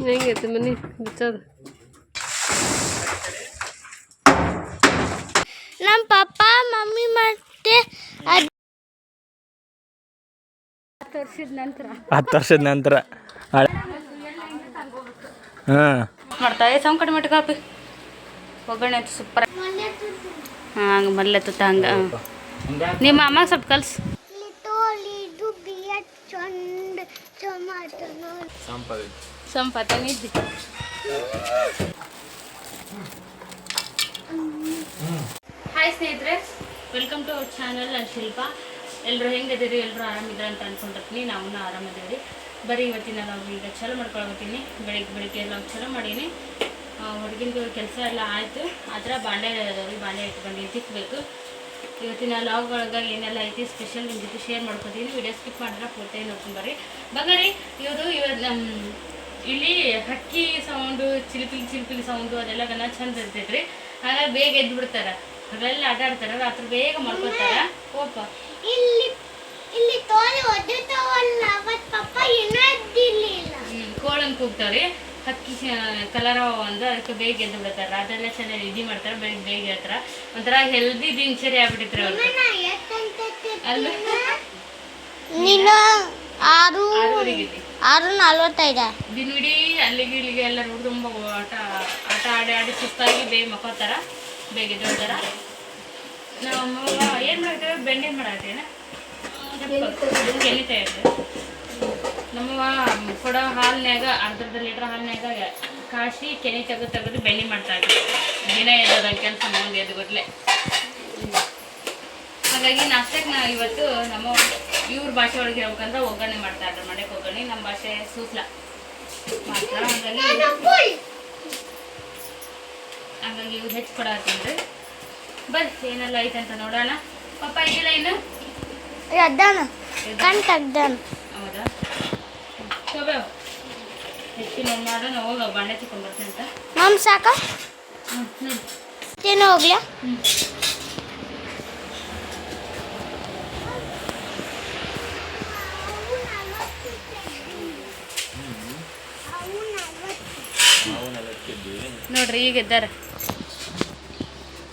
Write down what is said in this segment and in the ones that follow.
ಹೆಂಗೈತೆ ಮನೆ ಬಿಚ್ಚೋದು? ನಮ್ಮ ಪಪ್ಪ ಮಮ್ಮಿ ಮತ್ತೆ 10 ವರ್ಷದ ನಂತರ ಹಾಂ ಮಾಡ್ತಾ ಸೌಂಡ್ ಕಡಿಮೆ ಮಟ್ಟ ಕಾಪಿ ಒಗ್ಗರಣೆ ಅಂತ ಸೂಪರ್. ಹಾಂ ಹಂಗೆ ಮಲ್ಲೆ ತುತ್ತ ಹಂಗೆ. ನಿಮ್ಮ ಅಮ್ಮಗೆ ಸ್ವಲ್ಪ ಕಲ್ಸು. ಸಂಪಾದನೆ ಹಾಯ್ ಸ್ನೇಹಿತರೆ, ವೆಲ್ಕಮ್ ಟು ಅವರ್ ಚಾನಲ್. ನಾನು ಶಿಲ್ಪಾ. ಎಲ್ಲರೂ ಹೆಂಗದಿರಿ? ಎಲ್ಲರೂ ಆರಾಮಿದ್ದಾರೆ ಅಂತ ಅಂದ್ಕೊಂಡಿರ್ತೀನಿ. ನಾವು ಆರಾಮಿದ್ದೀವಿ. ಬರೀ ಇವತ್ತಿನ ನಾವು ಈಗ ಚಲೋ ಮಾಡ್ಕೊಳಕತ್ತೀನಿ. ಬೆಳಿಗ್ಗೆ ಎಲ್ಲ ಚಲೋ ಮಾಡೀನಿ. ಹುಡುಗಿಂದು ಕೆಲಸ ಎಲ್ಲ ಆಯಿತು. ಆ ಥರ ಬಾಂಡೆ ಅದಾವ್ರಿ, ಬಾಂಡೆ ಇಟ್ಕೊಂಡು ತಿಕ್ಕಬೇಕು. ಇವತ್ತಿನ ಲಾಗ್ ಒಳಗೆ ಏನೆಲ್ಲ ಐತಿ ಸ್ಪೆಷಲ್ ನಿಮ್ಮ ಜೊತೆ ಶೇರ್ ಮಾಡ್ಕೊತೀನಿ. ವಿಡಿಯೋ ಸ್ಕಿಪ್ ಮಾಡಿದ್ರೆ ಪೂರ್ತಿ ನೋಡ್ಕೊಂಬರ್ರಿ. ಬಗರಿ ಇವತ್ತು ನಮ್ಮ ಇಲ್ಲಿ ಹಕ್ಕಿ ಸೌಂಡು, ಚಿಲಿಪಿಲಿ ಸೌಂಡು ಅದೆಲ್ಲ ಚಂದ ಇರ್ತೈತ್ರಿ. ಹಾಗಾಗಿ ಬೇಗ ಎದ್ದು ಬಿಡ್ತಾರೆ. ಅವೆಲ್ಲ ಆಟ ಆಡ್ತಾರೆ, ರಾತ್ರಿ ಬೇಗ ಮಾಡ್ಕೊತಾರೆ. ಓಪ ಕೋಳನ್ ಕೂಗ್ತಾವ್ರಿ. ಹಕ್ಕಿ ಕಲರ್ ಒಂದು ಅದಕ್ಕೆ ಬೇಗ ಎದ್ದು ಬಿಡ್ತಾರೆ. ರಾತ್ರೆಲ್ಲ ಚೆನ್ನಾಗಿ ನಿದ್ದೆ ಮಾಡ್ತಾರೆ, ಬೆಳಿಗ್ಗೆ ಬೇಗ ಹೇಳ್ತಾರೆ. ಒಂಥರ ಹೆಲ್ದಿ ದಿನಚರಿ ಆಗ್ಬಿಟ್ಟಿತ್ರಿ ಅವ್ರು. ಅಲ್ಲ 6:45 ದಿನವಿಡೀ ಅಲ್ಲಿಗೆ ಇಲ್ಲಿಗೆ ಎಲ್ಲ ರೋಡ್ ತುಂಬ ಆಟ ಆಡಿ ಸುಸ್ತಾಗಿ ಬೇಗ ಮಕ್ಕೋತಾರ, ಬೇಗ ಎದ್ದೇಳ್ತಾರ. ನಮ್ಮ ಏನು ಮಾಡ್ತೇವೆ? ಬೆಣ್ಣೆ ಮಾಡತ್ತೇನ ಎಣ್ಣೆ ತಯಾರಿಸ್ತೇವೆ. ನಮ್ಮವ ಕೊಡೋ ಹಾಲಿನಾಗ ಅರ್ಧ ಲೀಟ್ರ್ ಹಾಲಿನಾಗ ಕಾಶಿ ಕೆನೆ ತೆಗೆದು ಬೆಣ್ಣೆ ಮಾಡ್ತಾ ಇದ್ವಿ. ದಿನ ಎದ್ದದ ಕೆಲಸ ಮುಂದೆ ಎದ್ದು ಗೊತ್ತಲೆ. ಹಾಗಾಗಿ ನಾಷ್ಟಕ್ಕೆ ನಾ ಇವತ್ತು ನಮ್ಮ ಇವ್ರ ಭಾಷೆ ಒಳಗೆ ಹೇಳ್ಬೇಕಂದ್ರೆ ಒಗ್ಗರಣೆ ಮಾಡ್ತಾ ಇದ್ದಾರೆ. ಮಾಡಕ್ಕೆ ಒಗ್ಗರಣೆ. ನಮ್ಮ ಭಾಷೆ ಸೂಸ್ಲ ಮಾತ್ರ. ಹಾಗಾಗಿ ಇವ್ರು ಹೆಚ್ಚು ಕೊಡತ್ತೀನ್ರಿ. ಬರ್ರಿ ಏನೆಲ್ಲ ಐತಂತ ನೋಡೋಣ. ಪಪ್ಪ ಇದಿಲ್ಲ ಇನ್ನು ಹೌದಾ? ಸೋಬೆ ಹೆಚ್ಚಿನ ಮಾಡೋಣ. ಹೋಗ ಬಾಂಡೆ ಚಿಕ್ಕೊಂಡು ಬರ್ತೀನಿ ಅಂತ. ಮಮ್ ಸಾಕ ತಿನ್ನು ಹೋಗ್ಲಾ? ನೋಡ್ರಿ ಈಗ ಇದ್ದಾರೆ.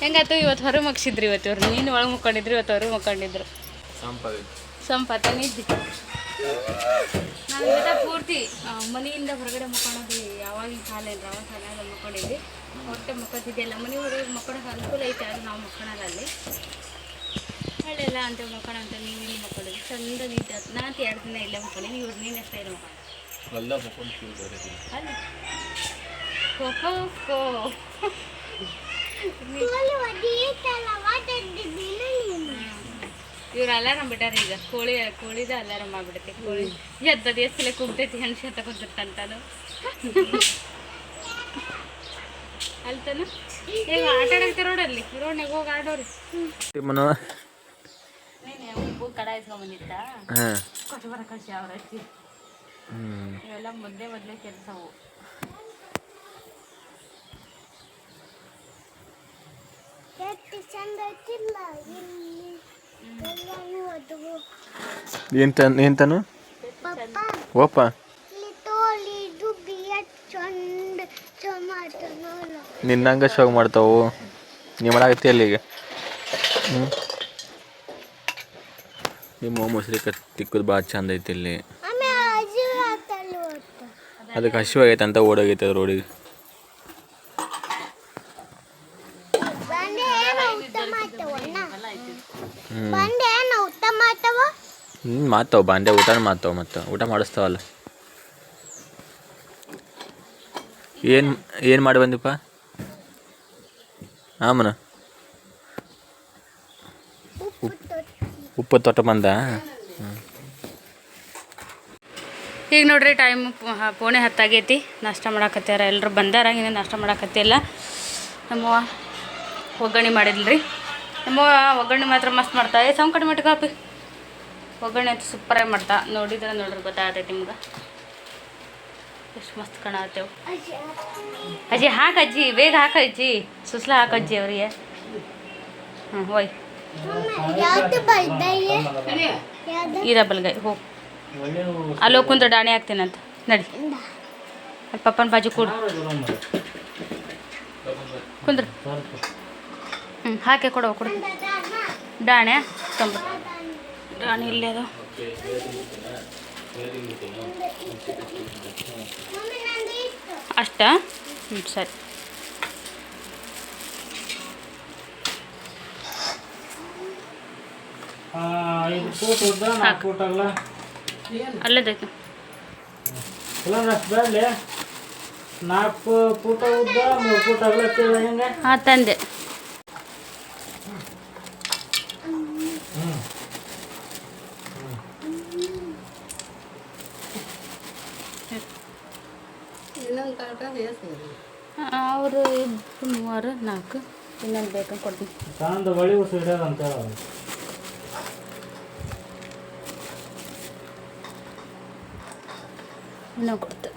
ಹೆಂಗಾಯ್ತು ಇವತ್ತು? ಹೊರ ಮಗ್ಸಿದ್ರಿ ಇವತ್ತು ಇವ್ರು. ನೀನು ಒಳಗೆ ಮುಕ್ಕೊಂಡಿದ್ರಿ, ಇವತ್ತು ಹೊರ ಮುಕ್ಕೊಂಡಿದ್ರು. ಸಂಪಾತ ನಿದ್ದಿ. ನಾನು ಇವತ್ತ ಪೂರ್ತಿ ಮನೆಯಿಂದ ಹೊರಗಡೆ ಮುಕ್ಕೊಳೋದು ಯಾವಾಗ ಕಾಲ ಇಲ್ಲ. ಅವಾಗ ಕಾಲಾಗ ಮುಕ್ಕೊಂಡಿದ್ವಿ. ಹೊಟ್ಟೆ ಮುಕ್ಕೋತಿದ್ದೆಲ್ಲ ಮನೆ ಹೊರಗೆ ಮುಕ್ಕೊಳಕ್ಕೆ ಅನುಕೂಲ ಐತೆ. ಅದು ನಾವು ಮುಕ್ಕೊಳಲ್ಲ ಅಲ್ಲಿ ಹಳ್ಳೆಲ್ಲ ಅಂತ ಮುಕ್ಕೋಣ ಅಂತ. ನೀವು ಇಲ್ಲಿ ಮುಕ್ಕೊಂಡಿದ್ವಿ ಚಂದ ನಿದ್ದೆ. ನಾನು 2 ದಿನ ಇಲ್ಲೇ ಮುಕ್ಕೊಂಡಿನಿ. ಇವ್ರು ನೀನು ಎಷ್ಟ ಇಲ್ಲ ಮುಕ್ಕೊಂಡು ಅಲ್ಲಿ ಇವ್ರು ಅಲಾರಾಮ್ ಬಿಟ್ಟಾರ. ಈಗ ಕೋಳಿದ ಅಲಾರಾಮ್ ಆಗ್ಬಿಡುತ್ತೆ. ಕೋಳಿ ಎದ್ದದ ಎಷ್ಟಲೆ ಕುಗ್ತೈತಿ, ಹೆಣ್ಸಿ ಅಂತ ಕುಂತಿರ್ತಂತಾನು ಅಲ್ತಾನು. ಈಗ ಆಟ ಆಡಕ್ತಿ ರೋಡಲ್ಲಿ, ರೋಡ್ನಾಗ ಹೋಗಿ ಆಡೋರಿ. ಉಪ್ಪು ಕಡ ಇಸ್ಕೊಂಬಂದಿತ್ತ ಕೊಟ್ಟು ಬರ ಕಳ್ಸಿ ಅವ್ರ ಹಚ್ಚಿ. ಇವೆಲ್ಲ ಮೊದಲೇ ಕೆಲಸವು. ಎಂತನು ಓಪ ನಿನ್ನಂಗ ಶೋಕ್ ಮಾಡ್ತಾವು. ನೀವು ಮಾಡಾಕತ್ತಿ ಅಲ್ಲಿಗೆ. ನಿಮ್ಮ ಮೊಸರಿ ತಿಕ್ಕದು ಭಾಳ ಚಂದ ಐತಿ ಇಲ್ಲಿ. ಅದಕ್ಕೆ ಹಸಿವಾಗೈತೆ ಅಂತ ಓಡೋಗೈತೆ ರೋಡಿಗೆ. ಮಾತಾವ ಬಾಂಡೆ ಊಟನ ಮಾತಾವ. ಮತ್ತು ಊಟ ಮಾಡಿಸ್ತಾವಲ್ಲ. ಏನು ಮಾಡಿ ಬಂದಿಪ್ಪ? ಆಮನ ಉಪ್ಪು ತೊಟ್ಟ ಬಂದ. ಈಗ ನೋಡ್ರಿ ಟೈಮ್ 9:10 ಆಗೈತಿ. ನಾಷ್ಟ ಮಾಡಾಕತ್ಯಾರ, ಎಲ್ಲರೂ ಬಂದಾರ. ಇನ್ನೂ ನಾಷ್ಟ ಮಾಡಾಕತ್ತಿಲ್ಲ. ನಮ್ಮವ್ವ ಒಗ್ಗರಣೆ ಮಾಡಿದ್ರಿ. ನಮ್ಮವ್ವ ಒಗ್ಗರಣೆ ಮಾತ್ರ ಮಸ್ತ್ ಮಾಡ್ತಾ. ಸೌಂಡ್ ಕಡಿಮೆ ಮಟ್ಟ ಕಾಪಿ. ಒಗ್ಗರಣೆ ಅಂತ ಸೂಪರಾಗಿ ಮಾಡ್ತಾ. ನೋಡಿದ್ರೆ ನೋಡ್ರಿ ಗೊತ್ತಾಗತೈತಿ ನಿಮ್ಗೆ ಎಷ್ಟು ಮಸ್ತ್ ಕಾಣತ್ತೇವು. ಅಜ್ಜಿ ಹಾಕಜ್ಜಿ, ಬೇಗ ಹಾಕಜ್ಜಿ. ಸುಸ್ಲ ಹಾಕಜ್ಜಿ ಅವ್ರಿಗೆ. ಹೋಯ್ ಇದ ಬಲ್ಗೈ ಹೋಗಿ ಅಲ್ಲಿ ಹೋಗಿ ಕುಂದ್ರೆ ಡಾಣಿ ಹಾಕ್ತೀನಂತ ನಡಿ. ಅಲ್ಲಿ ಪಪ್ಪನ ಬಾಜು ಕೊಡು ಕುಂದ್ರ ಹಾಕಿ ಕೊಡು ಡಾಣೆ ತೊಂಬ ಡಾಣೆ ಇಲ್ಲೇ ಅದು ಅಷ್ಟ ಸರಿ ಅಲ್ಲೇದೈತೆ 4 ಫೂಟ್ ಉದ್ದ 3 ಫೂಟ್ ಅಗಲ ಹೆಂಗೆ ಹಾಂ ತಂದೆ ಅವರು 2 3 4 ಇನ್ನೊಂದು ಬೇಕಂತ ಕೊಡ್ತೀನಿ ತಂದು ಬಳಿ ಉಸ್ ಇಡೋದಂತ ಇನ್ನೂ ಕೊಡ್ತೆ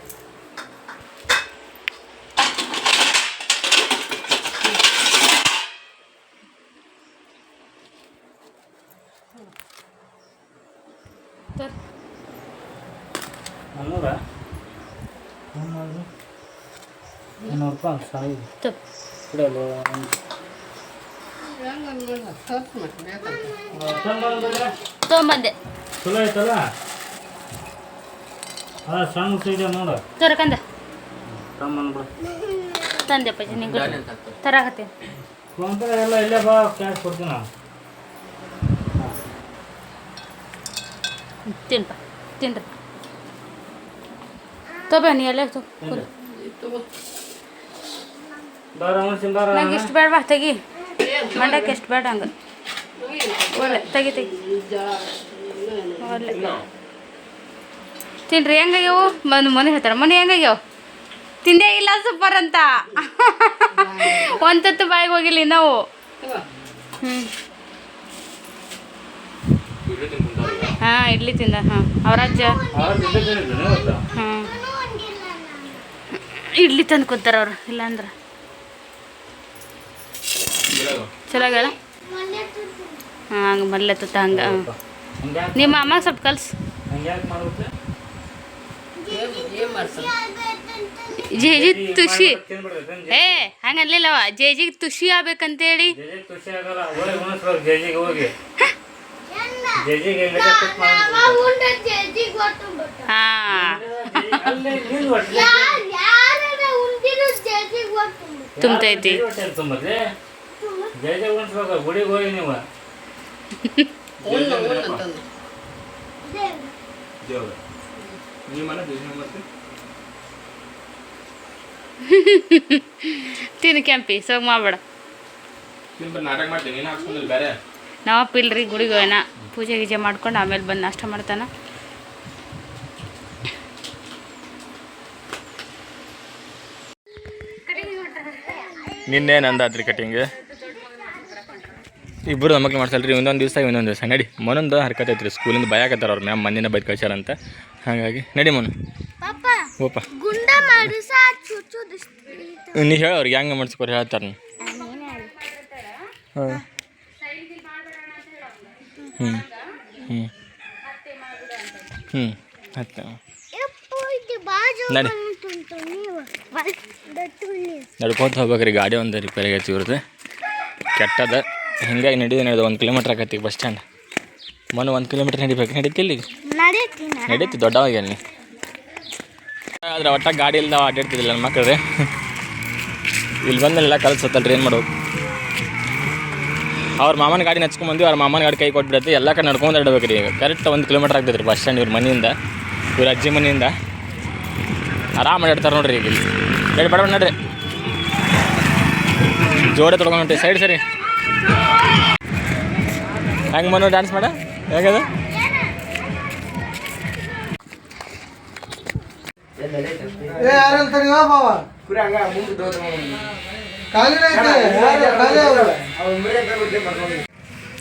ತೊಗೊಂಬಂದೆ ಚಲೋ ಐತಲ್ಲ ಸಣ್ಣ ಸೈಡ್ ನೋಡ ತರಕಂದ ತಮ್ಮನ್ಬಿಡು ತಂದೆಪ್ಪ ನಿಂಗೆ ತರಾಕತ್ತೀನಿ ಎಲ್ಲ ಇಲ್ಲೇ ಬಾ ಕ್ಯಾಶ್ ಕೊಡ್ತೀನಿ ನಾನು ತಿನ್ಪ ತಿನ್ರಿ ತೊಬನಿ ಎಲ್ಲ ಬಾರ ಬಾರ ನಂಗೆ ಇಷ್ಟು ಬೇಡ ಬಾ ತೆಗಿ ಮಂಡಕ್ಕೆ ಎಷ್ಟು ಬೇಡ ಹಂಗೆ ಒಳ್ಳೆ ತೆಗಿ ಒಳ್ಳೆ ತಿನ್ರಿ ಹೆಂಗಾಗ್ಯಾವು ಮನೆ ಹೇಳ್ತಾರೆ ಮನೆ ಹೆಂಗಾಗ್ಯಾವ ತಿಂದೇ ಇಲ್ಲ ಸೂಪರ್ ಅಂತ ಒಂದತ್ತು ಬಾಯಿಗೆ ಹೋಗಿಲ್ಲ ನಾವು ಹಾಂ ಇಡ್ಲಿ ತಿಂದ ಹಾಂ ಅವರಜ್ಜ ಹಾಂ ಇಡ್ಲಿ ತಂದು ಕೂತಾರ ಅವ್ರು ಇಲ್ಲಾಂದ್ರೆ ಚಲೋ ಆಗ್ಯಾರ ಹಾಂ ಹಂಗೆ ಮಲ್ಲೆ ತುತ್ತ ಹಂಗೆ ನಿಮ್ಮ ಅಮ್ಮಗೆ ಸ್ವಲ್ಪ ಕಲ್ಸು ಜೇಜಿ ತುಷಿ ಏ ಹಂಗನ್ಲಿಲ್ಲವ ಜೇಜಿಗೆ ತುಷಿ ಆಗ್ಬೇಕಂತೇಳಿ ಹಾಂ ತುಂಬತೈತಿ ಗುಡಿಗೆ ಹೋಗಿ ನೀವು ತಿನ್ನು ಕೆಂಪಿ ಸೋಗ ಮಾಡಬೇಡ ನಾವಪ್ಪ ಇಲ್ರಿ ಗುಡಿಗೆ ಹೋಯ್ನ ಪೂಜೆ ಗೀಜೆ ಮಾಡ್ಕೊಂಡು ಆಮೇಲೆ ಬಂದು ನಾಷ್ಟ ಮಾಡ್ತಾನ ನಿನ್ನೇನು ಅಂದಾತ್ರಿ ಕಟಿಂಗ್ ಇಬ್ಬರು ನಮಕ್ಳು ಮಾಡ್ಸಲ್ರಿ ಇನ್ನೊಂದು ದಿವಸ ನಡಿ ಮನೊಂದು ಹರ್ಕತ್ ಐತ್ರಿ ಸ್ಕೂಲಿಂದ ಭಯಾಕತ್ತಾರ ಅವ್ರ ಮ್ಯಾಮ್ ಮಂದಿನ ಬೈದು ಕಳ್ಸ್ಯಾರಂತ ಹಾಗಾಗಿ ನಡಿ ಮನು ಓಪ ನೀ ಹೇಳ ಅವ್ರಿಗೆ ಹೆಂಗೆ ಮಾಡಿಸ್ಕೊರಿ ಹೇಳ್ತಾರೆ ಹಾಂ ಹತ್ತ ನಡಿ ನಡ್ಕೊತ ಹೋಗ್ಬೇಕ್ರಿ ಗಾಡಿ ಒಂದು ರಿಪೇರಿಗೆ ಹಚ್ಚಿ ಇರುತ್ತೆ ಕೆಟ್ಟದ ಹಿಂಗಾಗಿ ನಡೆದು 1 ಕಿಲೋಮೀಟ್ರ್ ಆಕತಿ ಬಸ್ ಸ್ಟ್ಯಾಂಡ್ ಮನು 1 ಕಿಲೋಮೀಟ್ರ್ ನಡಿತಿಲ್ಲ ಈಗ ನಡೀತಿ ದೊಡ್ಡವಾಗ ಅಲ್ಲಿ ಆದ್ರೆ ಒಟ್ಟಾಗಿ ಗಾಡಿ ಇಲ್ದ ಅಡ್ಡಾಡ್ತಿದ್ದಿಲ್ಲ ನನ್ನ ಮಕ್ಕಳ್ರಿ ಇಲ್ಲಿ ಬಂದೆಲ್ಲ ಕಲ್ಸತ್ತಲ್ರಿ ಏನು ಮಾಡೋದು ಅವ್ರ ಮಾಮನ ಗಾಡಿ ನಚ್ಕೊಂಡ್ಬಂದು ಅವ್ರ ಮಾಮನ ಗಾಡಿ ಕೈ ಕೊಟ್ಬಿಡತ್ತೆ ಎಲ್ಲ ಕಡೆ ನಡ್ಕೊಂಡು ಇಡಬೇಕು ರೀ ಈಗ ಕರೆಕ್ಟ್ 1 ಕಿಲೋಮೀಟ್ರ್ ಆಗ್ತೈತೆ ರೀ ಬಸ್ ಸ್ಟ್ಯಾಂಡ್ ಇವ್ರ ಮನೆಯಿಂದ ಇವ್ರ ಅಜ್ಜಿ ಮನೆಯಿಂದ ಆರಾಮ್ ಅಡ್ಡಾಡ್ತಾರೆ ನೋಡ್ರಿ ಈಗ ಇಲ್ಲಿ ಬೇಡ ನಡ್ರಿ ಜೋಡೆ ತೊಳ್ಕೊಂಡು ಸೈಡ್ ಸರಿ ಹೆಂಗೆ ಮನು ಡ್ಯಾನ್ಸ್ ಮಾಡ ಹೇಗದ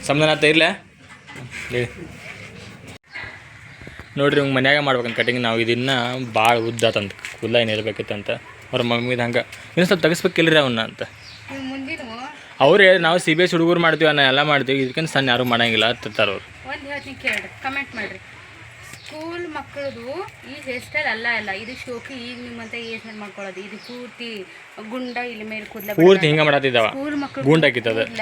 ಸಮನಾತ ಇರ್ಲ ನೋಡ್ರಿ ಹಿಂಗೆ ಮನ್ಯಾಗ ಮಾಡ್ಬೇಕಂತ ಕಟಿಂಗ್ ನಾವು ಇದನ್ನ ಭಾಳ ಉದ್ದಾತಂತ ಕುಲ್ಲ ಏನು ಇರ್ಬೇಕಿತ್ತಂತ ಅವ್ರ ಮಮ್ಮಿದ ಹಂಗೆ ಇನ್ನೂ ಸ್ವಲ್ಪ ತೆಗಿಸ್ಬೇಕಿಲ್ರಿ ಅವನ್ನ ಅಂತ ಅವ್ರು ಹೇಳಿ ನಾವು CBS ಹುಡುಗರು ಮಾಡ್ತೀವಿ ಅನ್ನ ಎಲ್ಲ ಮಾಡ್ತೀವಿ ಇದಕ್ಕಿಂತ ಸಣ್ಣ ಯಾರು ಮಾಡಂಗಿಲ್ಲ ಅಂತಾರೆ ಅವ್ರು ಒಂದು ಹೇಳ್ತೀನಿ ಕೇಳ್ರಿ ಕಮೆಂಟ್ ಮಾಡಿರಿ ಸ್ಕೂಲ್ ಮಕ್ಕಳು ಮಕ್ಕಳದು ಈ ಹೇರ್ ಸ್ಟೈಲ್ ಅಲ್ಲ ಇದು ಶೋಕಿ. ಈಗ ನಿಮ್ಮಂತ ಹೇರ್ ಸ್ಟೈಲ್ ಮಾಡ್ಕೊಳ್ಳೋದು ಇದು ಪೂರ್ತಿ ಗುಂಡ ಇಲ್ಲಿ ಮೇಲೆ ಕೂದಲ ಪೂರ್ತಿ ಹಿಂಗೆ ಮಾಡತ್ತಿದ್ದಾವ ಸ್ಕೂಲ್ ಮಕ್ಕಳು ಗುಂಡಾಕಿತ್ತದ ಇಲ್ಲ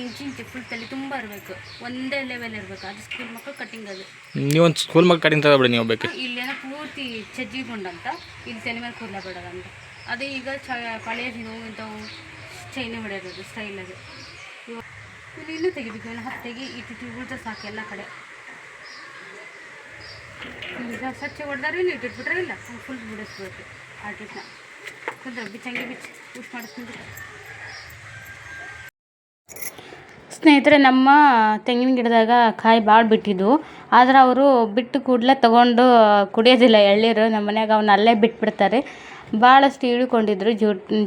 ಇಂಚು ಫುಲ್ ತಲೆ ತುಂಬ ಇರಬೇಕು, ಒಂದೇ ಲೆವೆಲ್ ಇರಬೇಕು. ಅದು ಸ್ಕೂಲ್ ಮಕ್ಕಳು ಕಟಿಂಗ್ ಅದು. ನೀವೊಂದು ಸ್ಕೂಲ್ ಮಗ ಕಟಿಂಗ್ ತಗೋಬಿಡಿ ನೀವು ಬೇಕು. ಇಲ್ಲೇನೋ ಪೂರ್ತಿ ಚಜ್ಜಿ ಗುಂಡಂತ, ಇಲ್ಲಿ ತಲೆ ಮೇಲೆ ಕೂದಲ ಬಿಡೋದಂತ. ಅದೇ ಈಗ ಕಾಲೇಜ್ ಇಂಥವು ಚೈನೆ ಹೊಡೆಯೋದು ಸ್ಟೈಲ್ ಅದು. ಇಲ್ಲಿ ಇನ್ನೂ ತೆಗಿಬೇಕು, ಏನೋ ತೆಗಿ ಇಟ್ಟು ಉಳ್ದ ಸಾಕು ಎಲ್ಲ ಕಡೆ. ಈಗ ಸ್ವಚ್ಛ ಹೊಡೆದಾರೆ ನೀವು ಇಟ್ಟಿಟ್ಬಿಟ್ರೆ ಇಲ್ಲ ಫುಲ್ ಬಿಡಿಸ್ಬೇಕು ಆರ್ಟಿಸ್ಟ್ನ. ಕುಂದ್ರೆ ಬಿಚ್ಚಂಗೆ ಬಿಚ್ಚಿ ಯೂಸ್ ಮಾಡಿಸ್ಕೊಂಡು. ಸ್ನೇಹಿತರೆ, ನಮ್ಮ ತೆಂಗಿನ ಗಿಡದಾಗ ಕಾಯಿ ಭಾಳ ಬಿಟ್ಟಿದ್ದು, ಆದ್ರೆ ಅವರು ಬಿಟ್ಟು ಕೂಡಲೇ ತೊಗೊಂಡು ಕುಡಿಯೋದಿಲ್ಲ ಎಳ್ಳೀರು. ನಮ್ಮ ಮನ್ಯಾಗ ಅವನ್ನ ಅಲ್ಲೇ ಬಿಟ್ಬಿಡ್ತಾರೆ. ಭಾಳಷ್ಟು ಇಳ್ಕೊಂಡಿದ್ರು.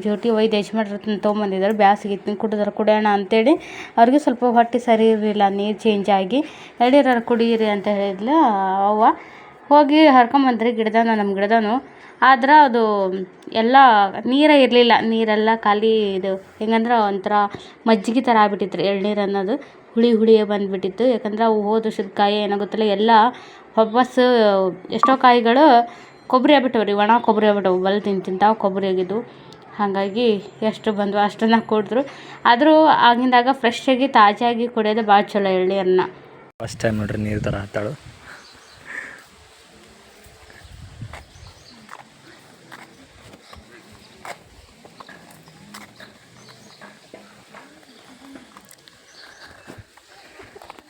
ಜೋಟಿ ಒಯ್ದು ಯಜಮಾನ್ರು ತೊಗೊಂಬಂದಿದ್ರು. ಬ್ಯಾಸಿಗಿತ್ತು ಕುಡಿಯೋಣ ಅಂತೇಳಿ ಅವ್ರಿಗೆ ಸ್ವಲ್ಪ ಹೊಟ್ಟೆ ಸರಿ ಇರಲಿಲ್ಲ, ನೀರು ಚೇಂಜ್ ಆಗಿ ಎಳ್ಳೀರು ಕುಡೀರಿ ಅಂತ ಹೇಳಿದ್ಲು ಅವ್ವ. ಹೋಗಿ ಹರ್ಕೊಂಬಂದ್ರಿ ನಮ್ಮ ಗಿಡದನು. ಆದ್ರೆ ಅದು ಎಲ್ಲ ನೀರೇ ಇರಲಿಲ್ಲ, ನೀರೆಲ್ಲ ಖಾಲಿ. ಇದು ಹೆಂಗಂದ್ರೆ ಒಂಥರ ಮಜ್ಜಿಗೆ ಥರ ಆಗ್ಬಿಟ್ಟಿತ್ತು ಎಳ್ನೀರು ಅನ್ನೋದು. ಹುಳಿಯೇ ಬಂದುಬಿಟ್ಟಿತ್ತು. ಯಾಕಂದ್ರೆ ಅವು ಹೋದ ವರ್ಷದ ಕಾಯಿ ಏನೋ ಗೊತ್ತಿಲ್ಲ, ಎಲ್ಲ ವಾಪಸ್ಸು ಎಷ್ಟೋ ಕಾಯಿಗಳು ಕೊಬ್ಬರಿ ಆಗ್ಬಿಟ್ಟವು ರೀ, ಒಣ ಕೊಬ್ಬರಿ ಆಗ್ಬಿಟ್ಟವು. ಬಲ್ ತಿಂತಾವು ಕೊಬ್ಬರಿ ಆಗಿದ್ದು. ಹಾಗಾಗಿ ಎಷ್ಟು ಬಂದವು ಅಷ್ಟನ್ನು ಕುಡಿದ್ರು. ಆದರೂ ಆಗಿಂದಾಗ ಫ್ರೆಶ್ಶಾಗಿ ತಾಜಾಗಿ ಕುಡಿಯೋದು ಭಾಳ ಚಲೋ ಎಳ್ನೀರನ್ನ. ಫಸ್ಟ್ ಟೈಮ್ ನೋಡ್ರಿ ನೀರು ಥರ ಹತ್ತಾಳು.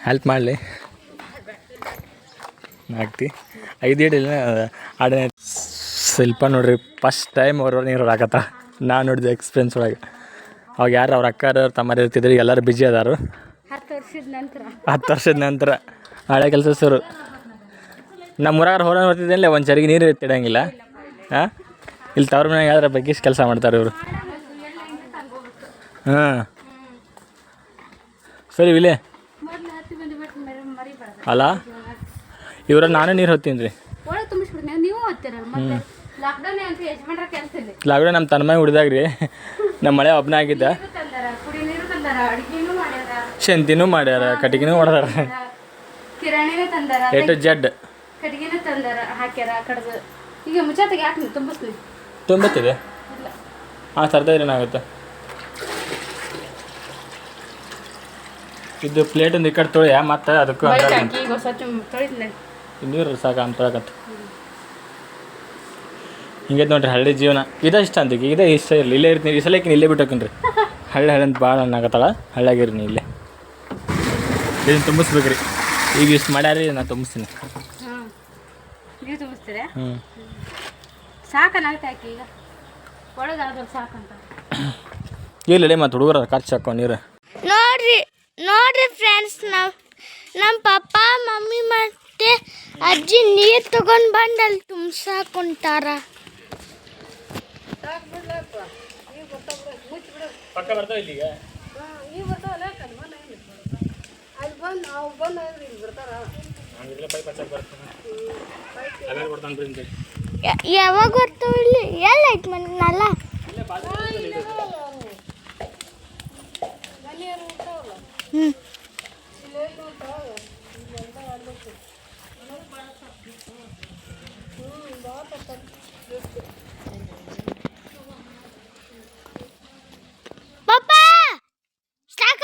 ಹೆಲ್ಪ್ ಮಾಡಲಿ ಹಾಕ್ತಿ 5 ಹಿಡಿಲ್ಲ ಆಡನೆ. ಸ್ವಲ್ಪ ನೋಡ್ರಿ ಫಸ್ಟ್ ಟೈಮ್ ಅವ್ರ ನೀರು ಹಾಕತ್ತ. ನಾನು ನೋಡಿದೆ ಎಕ್ಸ್ಪೀರಿಯನ್ಸ್ ಒಳಗೆ. ಅವಾಗ ಯಾರು ಅವ್ರ ಅಕ್ಕಾರ ತಮ್ಮರು ಇರ್ತಿದ್ರು, ಎಲ್ಲರೂ ಬಿಜಿ ಅದಾರು. 10 ವರ್ಷದ ನಂತರ ಹಳೆ ಕೆಲಸರು. ನಮ್ಮ ಊರಾಗ ಹೊರ ಬರ್ತಿದ್ದಲ್ಲಿ ಒಂದು ಚರಿಗೆ ನೀರು ಇಟ್ಟಿಡಂಗಿಲ್ಲ. ಹಾಂ, ಇಲ್ಲಿ ತವ್ರ ಮನೆಯಾಗ ಯಾವ್ದಾರ ಬಗ್ಗಿಸ್ ಕೆಲಸ ಮಾಡ್ತಾರೆ ಇವರು. ಹಾಂ ಸರಿ ಇಲ್ಲೇ ಅಲ್ಲ ಇವ್ರ ನಾನೇ ನೀರು ಹೊತ್ತೀನಿ ರೀ. ಲಾಕ್ಡೌನ್ ನಮ್ಮ ತನ್ಮಾಯಿ ಹುಡ್ದಾಗ ರೀ, ನಮ್ಮ ಮಳೆ ಒಬ್ಬನೇ ಆಗಿದ್ದ. ಶಂತಿನೂ ಮಾಡ್ಯಾರ, ಕಟ್ಟಿಗೆನೂ ಹೊಡೆದಾರ, ಎ ಟು ಜೆಡ್ ತುಂಬುತ್ತಿದೆ. ಹಾಂ ತರ್ತಾ ಏನಾಗುತ್ತೆ. ಇದು ಪ್ಲೇಟ್ ಒಂದು ಈ ಕಡೆ ತೊಳೆಯ ಮತ್ತೆ ಅದಕ್ಕೂ ನೀರು ಸಾಕ ಅಂತ ತೊಳಕತ್ತ. ಹಿಂಗೆ ನೋಡ್ರಿ ಹಳ್ಳಿ ಜೀವನ ಇದೇ ಇಷ್ಟ ಅಂತ. ಇದೇ ಇಷ್ಟ ಇರಲಿ, ಇಲ್ಲೇ ಇರ್ತೀನಿ. ಈ ಸಲಕ್ಕೆ ಇಲ್ಲೇ ಬಿಟ್ಟು ಹೋಗ್ತೀನಿ ರೀ. ಹಳ್ಳಿ ಅಂತ ಭಾಳ ಅನ್ನಾಗತ್ತಾಳ. ಹಳ್ಳಿಯಾಗಿರ್ನಿ ಇಲ್ಲೇ. ಇದನ್ನು ತುಂಬಿಸ್ಬೇಕು ರೀ. ಈಗ ಇಷ್ಟು ಮಾಡ್ಯಾರಿ, ನಾನು ತುಂಬಿಸ್ತೀನಿ. ಹ್ಞೂ ಸಾಕನಾಗ್ತಾಕಿ ಈಗ ಒಳಗಾದ್ರೆ ಸಾಕಂತ. ಇಲ್ಲ ಮತ್ತು ಹುಡುಗರ ಖರ್ಚು ಹಾಕೋ ನೀರು. ನೋಡ್ರಿ ಫ್ರೆಂಡ್ಸ್, ನಮ್ಮ ಪಪ್ಪ ಮಮ್ಮಿ ಮತ್ತೆ ಅಜ್ಜಿ ನೀರು ತಗೊಂಡು ಬಂದು ಅಲ್ಲಿ ತುಂಬ್ಸಾಕೊಂತಾರ. ಪಕ್ಕ ಬರ್ತಾವ ಇಲ್ಲಿಗ ಯಾವಾಗ ಬರ್ತಾವ ಇಲ್ಲಿ? ಎಲ್ಲ ಐತೆ ಮನೆಲ್ಲ. ಹ್ಞೂ ಪಪ್ಪ ಸಾಕ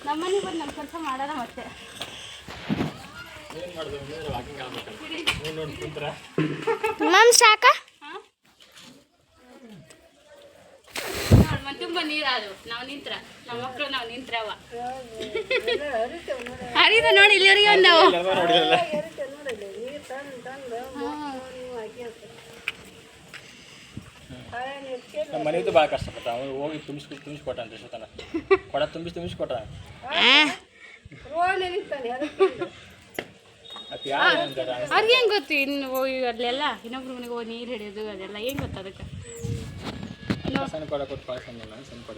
ನಮ್ಮನೆಗೆ ಬಂದು ನಮ್ಮ ಕೆಲಸ ಮಾಡೋಣ ಮತ್ತೆ. ಮಮ್ ಸಾಕ ತುಂಬ ನೀರಾದವು. ನಾವು ನಿಂತ್ರ ನಮ್ಮ ಮಕ್ಕಳು ನಾವು ನಿಂತ್ರವ ಹರಿದ ನೋಡಿ ಇಲ್ಲಿವರೆಗೆ ಒಂದವು. ನಮ್ಮ ಮನೆಯದು ಭಾಳ ಕಷ್ಟಪಟ್ಟ. ಅವ್ನು ಹೋಗಿ ತುಂಬಿಸ್ಕೊಟ್ಟ ಅಂತ ಎಷ್ಟೊತ್ತನ ಕೊಡ ತುಂಬಿಸ್ಕೊಟ್ಟ. ಅವ್ರಿಗೆ ಹೆಂಗೆ ಗೊತ್ತು ಇನ್ನು ಹೋಗಿ ಅಲ್ಲೆಲ್ಲ ಇನ್ನೊಬ್ರ ಮನೆಗೆ ಹೋಗಿ ನೀರು ಹಿಡಿಯೋದು ಅದೆಲ್ಲ ಏನು ಗೊತ್ತು ಅದಕ್ಕೆ. ಸಣ್ಣ ಕೊಡ ಕೊಟ್ಟು ಸಣ್ಣ ಕೊಡ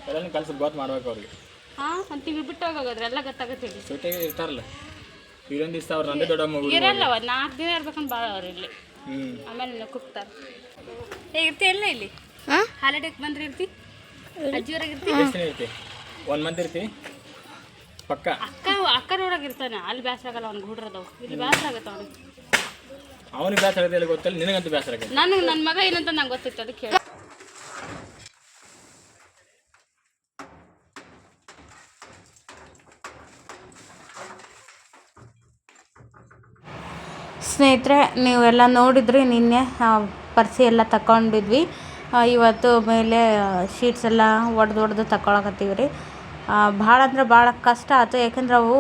ಎಲ್ಲ ಕೆಲಸ ಗೊತ್ತು ಮಾಡ್ಬೇಕು ಅವ್ರಿಗೆ. ಹಾಂ, ಒಂದು ತಿಂಗಳು ಬಿಟ್ಟು ಹೋಗೋದ್ರೆ ಎಲ್ಲ ಗೊತ್ತಾಗುತ್ತೆ. ಸುಟ್ಟಿಗೆ ಇರ್ತಾರಲ್ಲ, ಇದೊಂದು ದಿವಸ ಅವ್ರು ನಂದೇ ದೊಡ್ಡ ಮಗು ಇರಲ್ಲ, 4 ದಿನ ಇರ್ಬೇಕಂತ ಭಾಳ ಅವ್ರು ಇಲ್ಲಿ. ಆಮೇಲೆ ಕುಗ್ತಾರೆ. ಹೇಗಿರ್ತೀಯಲ್ಲ ಇಲ್ಲಿ ಹಾಲಿಡೇಗೆ ಬಂದ್ರೆ ಇರ್ತಿ ಅಜ್ಜಿಯವ್ರಾಗ ಇರ್ತಿ ಎಷ್ಟು ದಿನ ಇರ್ತಿ 1 ಮಂತ್ ಇರ್ತಿ ಪಕ್ಕ ಅಕ್ಕನೂರಾಗ ಇರ್ತಾನೆ ಅಲ್ಲಿ ಬೇಸರ ಆಗಲ್ಲ ಅವ್ನಿಗೆ ಹುಡ್ರದವು ಇಲ್ಲಿ ಬೇಸರ ಆಗತ್ತೆ ಅವ್ನಿಗೆ ಬೇಸರ ಆಗುತ್ತೆ ಗೊತ್ತಲ್ಲ ನಿನಗಂತೂ ಬೇಸರ ಆಗುತ್ತೆ ನನಗೆ ನನ್ನ ಮಗ ಏನಂತ ನಂಗೆ ಗೊತ್ತಿತ್ತು ಅದಕ್ಕೆ ಹೇಳಿ ಸ್ನೇಹಿತರೆ ನೀವೆಲ್ಲ ನೋಡಿದ್ರಿ ನಿನ್ನೆ ಪರ್ಸಿ ಎಲ್ಲ ತಗೊಂಡಿದ್ವಿ ಇವತ್ತು ಮೇಲೆ ಶೀಟ್ಸ್ ಎಲ್ಲ ಒಡೆದು ತಗೊಳಕತ್ತೀವಿ ರೀ ಭಾಳ ಅಂದ್ರೆ ಭಾಳ ಕಷ್ಟ ಆಯ್ತು ಯಾಕಂದ್ರೆ ಅವು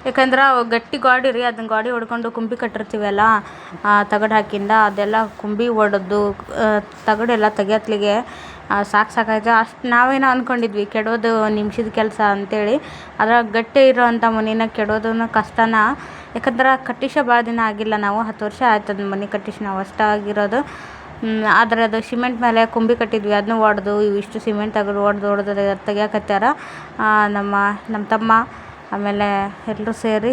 ಯಾಕಂದ್ರೆ ಅವು ಗಟ್ಟಿ ಗಾಡಿ ರೀ ಅದನ್ನ ಗಾಡಿ ಹೊಡ್ಕೊಂಡು ಕುಂಬಿ ಕಟ್ಟಿರ್ತೀವಲ್ಲ ತಗಡು ಹಾಕಿಂದ ಅದೆಲ್ಲ ಕುಂಬಿ ಒಡೆದು ತಗಡೆಲ್ಲ ತೆಗಿಯತ್ಲಿಗೆ ಸಾಕಾಯ್ತು ಅಷ್ಟು ನಾವೇನೋ ಅಂದ್ಕೊಂಡಿದ್ವಿ ಕೆಡೋದು ನಿಮಿಷದ ಕೆಲಸ ಅಂತೇಳಿ ಅದ್ರಾಗ ಗಟ್ಟಿ ಇರೋವಂಥ ಮನೇನ ಕೆಡೋದನ್ನ ಕಷ್ಟನ ಯಾಕಂದ್ರೆ ಕಟ್ಟಿಸ ಭಾಳ ದಿನ ಆಗಿಲ್ಲ ನಾವು 10 ವರ್ಷ ಆಯ್ತು ಅದನ್ನ ಮನೆ ಕಟ್ಟಿಸಿ ನಾವು ಅಷ್ಟಾಗಿರೋದು ಆದರೆ ಅದು ಸಿಮೆಂಟ್ ಮೇಲೆ ಕುಂಬಿ ಕಟ್ಟಿದ್ವಿ ಅದನ್ನ ಒಡೆದು ಇವಿಷ್ಟು ಸಿಮೆಂಟ್ ತಗಡು ಒಡೆದು ತೆಗಿಯಾಕತ್ಯಾರ ನಮ್ಮ ತಮ್ಮ ಆಮೇಲೆ ಎಲ್ಲರೂ ಸೇರಿ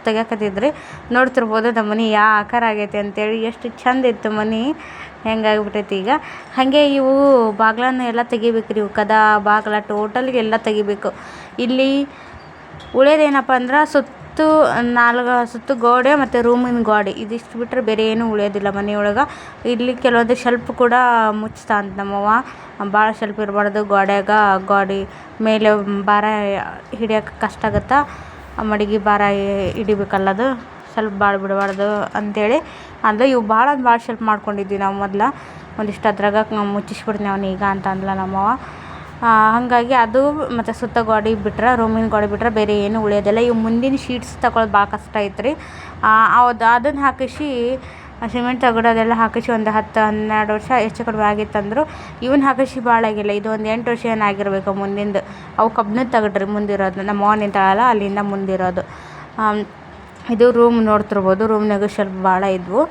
ತೆಗಿಯಾಕತ್ತಿದ್ರಿ ನೋಡ್ತಿರ್ಬೋದು ನಮ್ಮ ಮನೆ ಯಾವ ಆಕಾರ ಆಗೈತೆ ಅಂತೇಳಿ ಎಷ್ಟು ಚಂದ ಇತ್ತು ಮನೆ ಹೆಂಗಾಗ್ಬಿಟ್ಟೈತಿ ಈಗ ಹಾಗೆ ಇವು ಬಾಗ್ಲನ್ನ ಎಲ್ಲ ತೆಗಿಬೇಕು ರೀ ಇವು ಕದ ಬಾಗ್ಲ ಟೋಟಲ್ಗೆ ಎಲ್ಲ ತೆಗಿಬೇಕು ಇಲ್ಲಿ ಉಳಿಯೋದೇನಪ್ಪ ಅಂದ್ರೆ ಸುತ್ತು ಗೋಡೆ ಮತ್ತು ರೂಮಿನ ಗೋಡೆ ಇದಿಷ್ಟು ಬಿಟ್ಟರೆ ಬೇರೆ ಏನೂ ಉಳಿಯೋದಿಲ್ಲ ಮನೆಯೊಳಗೆ ಇಲ್ಲಿ ಕೆಲವೊಂದು ಶೆಲ್ಫ್ ಕೂಡ ಮುಚ್ತಾ ಅಂತ ನಮ್ಮವ್ವ ಭಾಳ ಶೆಲ್ಫ್ ಇರಬಾರ್ದು ಗೋಡೆ ಮೇಲೆ ಭಾರ ಹಿಡಿಯೋಕೆ ಕಷ್ಟ ಆಗುತ್ತಾ ಮಡಿಗೆ ಭಾರ ಹಿಡಿಬೇಕಲ್ಲದು ಸ್ವಲ್ಪ ಭಾಳ ಬಿಡಬಾರ್ದು ಅಂಥೇಳಿ ಅಂದರೆ ಇವು ಭಾಳ ಶೆಲ್ಫ್ ಮಾಡ್ಕೊಂಡಿದ್ವಿ ನಾವು ಮೊದಲು ಒಂದಿಷ್ಟು ಅದ್ರಾಗ ಮುಚ್ಚಿಸ್ಬಿಡ್ತೀನಿ ಅವನು ಈಗ ಅಂತ ಅಂದ್ಲ ನಮ್ಮವ್ವ ಹಾಗಾಗಿ ಅದು ಮತ್ತು ಸುತ್ತ ಗೋಡೆ ಬಿಟ್ರೆ ರೂಮಿನ ಗೋಡೆ ಬಿಟ್ರೆ ಬೇರೆ ಏನೂ ಉಳಿಯೋದಿಲ್ಲ ಇವು ಮುಂದಿನ ಶೀಟ್ಸ್ ತಗೊಳ್ಳೋದು ಭಾಳ ಕಷ್ಟ ಐತೆ ರೀ ಅದನ್ನು ಹಾಕಿಸಿ ಸಿಮೆಂಟ್ ತಗಡು ಅದೆಲ್ಲ ಹಾಕಿಸಿ ಒಂದು 10-12 ವರ್ಷ ಹೆಚ್ಚು ಕಡಿಮೆ ಆಗಿತ್ತಂದ್ರು ಇವನ್ನ ಹಾಕಿಸಿ ಭಾಳ ಆಗಿಲ್ಲ ಇದು ಒಂದು 8 ವರ್ಷ ಏನಾಗಿರ್ಬೇಕು ಮುಂದಿಂದು ಅವು ಕಬ್ಬಿಣದ ತಗಡ್ರಿ ಮುಂದಿರೋದು ನಮ್ಮ ಅವ್ವ ನಿಂತಾಳಲ್ಲ ಅಲ್ಲಿಂದ ಮುಂದಿರೋದು ಇದು ರೂಮ್ ನೋಡ್ತಿರ್ಬೋದು ರೂಮ್ನಾಗ ಶೆಲ್ಫ್ ಭಾಳ ಇದ್ವು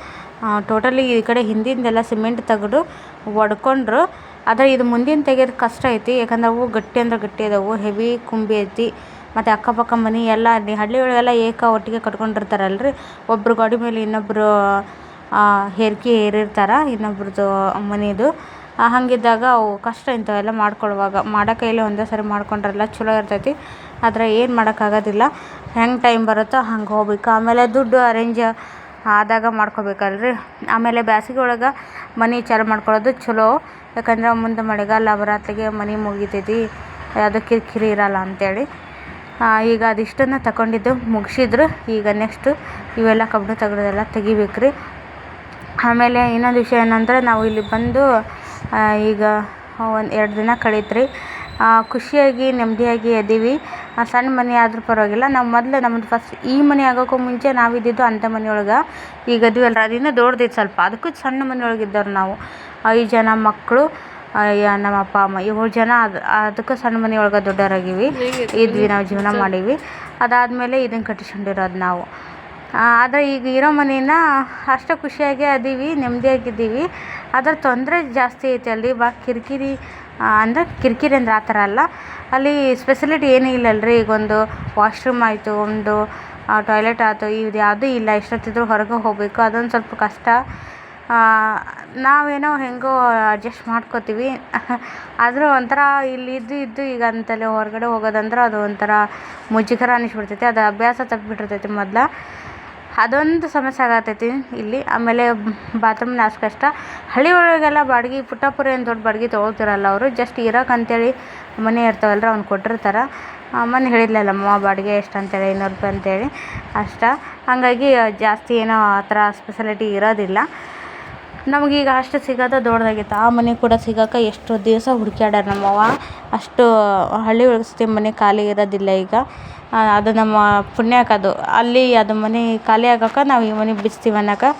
ಟೋಟಲಿ ಈ ಕಡೆ ಹಿಂದಿಂದೆಲ್ಲ ಸಿಮೆಂಟ್ ತಗಡು ಒಡ್ಕೊಂಡ್ರು ಆದರೆ ಇದು ಮುಂದಿನ ತೆಗೆಯೋದು ಕಷ್ಟ ಐತಿ ಯಾಕಂದ್ರೆ ಅವು ಗಟ್ಟಿ ಅಂದ್ರೆ ಗಟ್ಟಿ ಅದಾವು ಹೆವಿ ಕುಂಬಿ ಐತಿ ಮತ್ತು ಅಕ್ಕಪಕ್ಕ ಮನೆ ಎಲ್ಲ ಹಳ್ಳಿ ಒಳಗೆಲ್ಲ ಒಟ್ಟಿಗೆ ಕಟ್ಕೊಂಡಿರ್ತಾರಲ್ರಿ ಒಬ್ರು ಗೋಡೆ ಮೇಲೆ ಇನ್ನೊಬ್ಬರು ಹೇರಿರ್ತಾರೆ ಇನ್ನೊಬ್ರದ್ದು ಮನೆಯದು ಹಾಗಿದ್ದಾಗ ಅವು ಕಷ್ಟ ಇಂಥವೆಲ್ಲ ಮಾಡ್ಕೊಳ್ಳುವಾಗ ಮಾಡೋ ಕೈಯಲ್ಲಿ ಒಂದೇ ಸರಿ ಮಾಡ್ಕೊಂಡ್ರೆಲ್ಲ ಚಲೋ ಇರ್ತೈತಿ ಆದರೆ ಏನು ಮಾಡೋಕ್ಕಾಗೋದಿಲ್ಲ ಹೆಂಗೆ ಟೈಮ್ ಬರುತ್ತೋ ಹಂಗೆ ಹೋಗ್ಬೇಕು ಆಮೇಲೆ ದುಡ್ಡು ಅರೇಂಜ್ ಆದಾಗ ಮಾಡ್ಕೋಬೇಕಲ್ರಿ ಆಮೇಲೆ ಬೇಸಿಗೆ ಒಳಗೆ ಮನೆ ಚಾಲು ಮಾಡ್ಕೊಳ್ಳೋದು ಚಲೋ ಯಾಕಂದ್ರೆ ಮುಂದೆ ಮಳೆಗಾಲ ಬರತ್ತಿಗೆ ಮನೆ ಮುಗಿತೈತಿ ಅದು ಕಿರಿಕಿರಿ ಇರಲ್ಲ ಅಂಥೇಳಿ ಈಗ ಅದಿಷ್ಟನ್ನು ತಗೊಂಡಿದ್ದು ಮುಗಿಸಿದ್ರು ಈಗ ನೆಕ್ಸ್ಟು ಇವೆಲ್ಲ ಕಬ್ಬಿಣ ತಗಡೆಲ್ಲ ತೆಗಿಬೇಕು ರೀ ಆಮೇಲೆ ಇನ್ನೊಂದು ವಿಷಯ ಏನಂದ್ರೆ ನಾವು ಇಲ್ಲಿ ಬಂದು ಈಗ 1-2 ದಿನ ಕಳೀತ್ರಿ ಖುಷಿಯಾಗಿ ನೆಮ್ಮದಿಯಾಗಿ ಇದೀವಿ ಸಣ್ಣ ಮನೆ ಆದರೂ ಪರವಾಗಿಲ್ಲ ನಾವು ಮೊದಲು ನಮ್ಮದು ಫಸ್ಟ್ ಈ ಮನೆ ಆಗೋಕ್ಕೂ ಮುಂಚೆ ನಾವಿದ್ದಿದ್ದು ಅಂಥ ಮನೆಯೊಳಗೆ ಈಗ ಅದೀವಲ್ಲ ಅದರಿಂದ ದೊಡ್ಡದಿತ್ತು ಸ್ವಲ್ಪ ಅದಕ್ಕೂ ಸಣ್ಣ ಮನೆಯೊಳಗೆ ಇದ್ದವ್ರು ನಾವು 5 ಜನ ಮಕ್ಕಳು ನಮ್ಮ ಅಪ್ಪ ಅಮ್ಮ 7 ಜನ ಅದಕ್ಕೂ ಸಣ್ಣ ಮನೆಯೊಳಗೆ ದೊಡ್ಡವರಾಗಿವಿ ಇದ್ವಿ ನಾವು ಜೀವನ ಮಾಡೀವಿ ಅದಾದಮೇಲೆ ಇದನ್ನು ಕಟ್ಟಿಸ್ಕೊಂಡಿರೋದು ನಾವು ಆದರೆ ಈಗ ಇರೋ ಮನೇನ ಅಷ್ಟು ಖುಷಿಯಾಗಿ ಅದೀವಿ ನೆಮ್ಮದಿಯಾಗಿದ್ದೀವಿ ಅದರ ತೊಂದರೆ ಜಾಸ್ತಿ ಐತೆ ಅಲ್ಲಿ ಭಾಳ ಕಿರಿಕಿರಿ ಅಂದರೆ ಕಿರಿಕಿರಿ ಅಂದ್ರೆ ಆ ಥರ ಅಲ್ಲ ಅಲ್ಲಿ ಸ್ಪೆಸಿಲಿಟಿ ಏನೂ ಇಲ್ಲಲ್ರಿ ಈಗ ಒಂದು ವಾಶ್ರೂಮ್ ಆಯಿತು ಒಂದು ಟಾಯ್ಲೆಟ್ ಆಯಿತು ಇದು ಯಾವುದೂ ಇಲ್ಲ ಎಷ್ಟೊತ್ತಿದ್ರು ಹೊರಗೆ ಹೋಗಬೇಕು ಅದೊಂದು ಸ್ವಲ್ಪ ಕಷ್ಟ ನಾವೇನೋ ಹೆಂಗೋ ಅಡ್ಜಸ್ಟ್ ಮಾಡ್ಕೋತೀವಿ ಆದರೂ ಒಂಥರ ಇಲ್ಲಿ ಇದ್ದು ಈಗ ಅಂತಲೇ ಹೊರಗಡೆ ಹೋಗೋದಂದ್ರೆ ಅದು ಒಂಥರ ಮುಜುಗರ ಅನ್ನಿಸ್ಬಿಡ್ತೈತಿ ಅದು ಅಭ್ಯಾಸ ತಪ್ಪಿಬಿಟ್ಟಿರ್ತೈತಿ ಮೊದಲು ಅದೊಂದು ಸಮಸ್ಯೆ ಆಗತೈತಿ ಇಲ್ಲಿ ಆಮೇಲೆ ಬಾತ್ರೂಮ್ನ ಅಷ್ಟು ಕಷ್ಟ ಹಳ್ಳಿ ಒಳಗೆಲ್ಲ ಬಾಡಿಗೆ ಪುಟ್ಟಾಪುರ ಏನು ದೊಡ್ಡ ಬಾಡಿಗೆ ತೊಗೊಳ್ತಿರಲ್ಲ ಅವರು ಜಸ್ಟ್ ಇರೋಕೆ ಅಂತೇಳಿ ಮನೆ ಇರ್ತಾವಲ್ರಿ ಅವ್ನು ಕೊಟ್ಟಿರ್ತಾರೆ ಮೊನ್ನೆ ಹೇಳಿದ್ಲಲ್ಲಮ್ಮ ಬಾಡಿಗೆ ಎಷ್ಟು ಅಂತೇಳಿ 500 ರೂಪಾಯಿ ಅಂತೇಳಿ ಅಷ್ಟ ಹಾಗಾಗಿ ಜಾಸ್ತಿ ಏನೋ ಆ ಥರ ಸ್ಪೆಷಾಲಿಟಿ ಇರೋದಿಲ್ಲ ನಮಗೀಗ ಅಷ್ಟು ಸಿಗೋದು ದೊಡ್ಡದಾಗಿತ್ತು ಆ ಮನೆ ಕೂಡ ಸಿಗೋಕೆ ಎಷ್ಟು ದಿವಸ ಹುಡುಕ್ಯಾಡ್ಯಾರ ನಮ್ಮವ್ವ ಅಷ್ಟು ಹಳ್ಳಿ ಒಳಗೆ ಮನೆ ಖಾಲಿ ಇರೋದಿಲ್ಲ ಈಗ ಅದು ನಮ್ಮ ಪುಣ್ಯಕ್ಕೆ ಅದು ಅಲ್ಲಿ ಅದು ಮನೆ ಖಾಲಿ ಆಗೋಕೆ ನಾವು ಈ ಮನೆ ಬಿಚ್ತೀವಿ ಅನ್ನೋಕೆ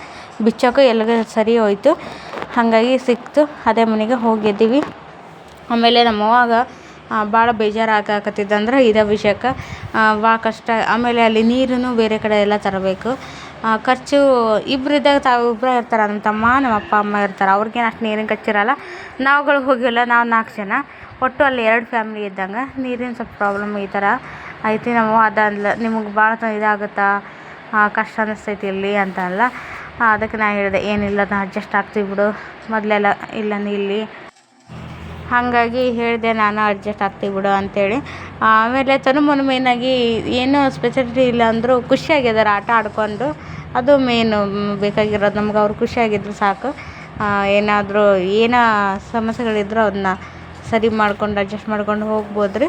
ಬಿಚ್ಚೋಕೆ ಎಲ್ಲಿಗೆ ಸರಿ ಹೋಯ್ತು ಹಾಗಾಗಿ ಸಿಕ್ತು ಅದೇ ಮನೆಗೆ ಹೋಗಿದ್ದೀವಿ ಆಮೇಲೆ ನಮ್ಮವ್ವಾಗ ಭಾಳ ಬೇಜಾರು ಆಗಾಕತ್ತಿದ್ದಂದ್ರೆ ಇದೇ ವಿಷಯಕ್ಕೆ ಭಾಳ ಕಷ್ಟ ಆಮೇಲೆ ಅಲ್ಲಿ ನೀರನ್ನು ಬೇರೆ ಕಡೆ ಎಲ್ಲ ತರಬೇಕು ಖರ್ಚು ಇಬ್ಬರಿದ್ದಾಗ ಇಬ್ಬರೇ ಇರ್ತಾರೆ ನಮ್ಮ ತಮ್ಮ ನಮ್ಮ ಅಪ್ಪ ಅಮ್ಮ ಇರ್ತಾರೆ ಅವ್ರಿಗೇನು ಅಷ್ಟು ನೀರಿನ ಖರ್ಚಿರಲ್ಲ ನಾವುಗಳು ಹೋಗಿಲ್ಲ ನಾವು 4 ಜನ ಒಟ್ಟು ಅಲ್ಲಿ 2 ಫ್ಯಾಮ್ಲಿ ಇದ್ದಂಗೆ ನೀರಿನ ಸ್ವಲ್ಪ ಪ್ರಾಬ್ಲಮ್ ಈ ಥರ ಐತಿ ನಮ್ಮವ್ವ ಅದಂದ್ಲ ನಿಮಗೆ ಭಾಳ ಇದಾಗುತ್ತಾ ಕಷ್ಟ ಅನ್ನಿಸ್ತೈತಿ ಇಲ್ಲಿ ಅಂತ ಅಲ್ಲ ಅದಕ್ಕೆ ನಾ ಹೇಳಿದೆ ಏನಿಲ್ಲ ನಾ ಅಡ್ಜಸ್ಟ್ ಆಗ್ತೀವಿ ಬಿಡು, ಮೊದಲೆಲ್ಲ ಇಲ್ಲ ಇಲ್ಲಿ ಹಾಗಾಗಿ ಹೇಳಿದೆ ನಾನು ಅಡ್ಜಸ್ಟ್ ಆಗ್ತೀವಿ ಬಿಡು ಅಂಥೇಳಿ. ಆಮೇಲೆ ತನು ಮೇಯ್ನಾಗಿ ಏನೂ ಸ್ಪೆಷಾಲಿಟಿ ಇಲ್ಲ ಅಂದರೂ ಖುಷಿಯಾಗಿದ್ದಾರೆ ಆಟ ಆಡ್ಕೊಂಡು, ಅದು ಮೇಯ್ನು ಬೇಕಾಗಿರೋದು ನಮ್ಗೆ. ಅವ್ರು ಖುಷಿಯಾಗಿದ್ರು ಸಾಕು. ಏನಾದರೂ ಸಮಸ್ಯೆಗಳಿದ್ರೂ ಅದನ್ನ ಸರಿ ಮಾಡ್ಕೊಂಡು ಅಡ್ಜಸ್ಟ್ ಮಾಡ್ಕೊಂಡು ಹೋಗ್ಬೋದು ರೀ.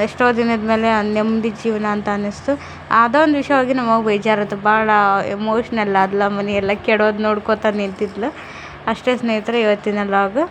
ಎಷ್ಟೋ ದಿನದ ಮೇಲೆ ನೆಮ್ಮದಿ ಜೀವನ ಅಂತ ಅನ್ನಿಸ್ತು. ಅದೊಂದು ವಿಷಯವಾಗಿ ನಮಗೆ ಬೇಜಾರತ್ತು, ಭಾಳ ಎಮೋಷ್ನಲ್ ಆದ್ಲ, ಮನೆಯೆಲ್ಲ ಕೆಡೋದು ನೋಡ್ಕೋತ ನಿಂತಿದ್ಲು. ಅಷ್ಟೇ ಸ್ನೇಹಿತರೆ ಇವತ್ತಿನ ವ್ಲಾಗ್.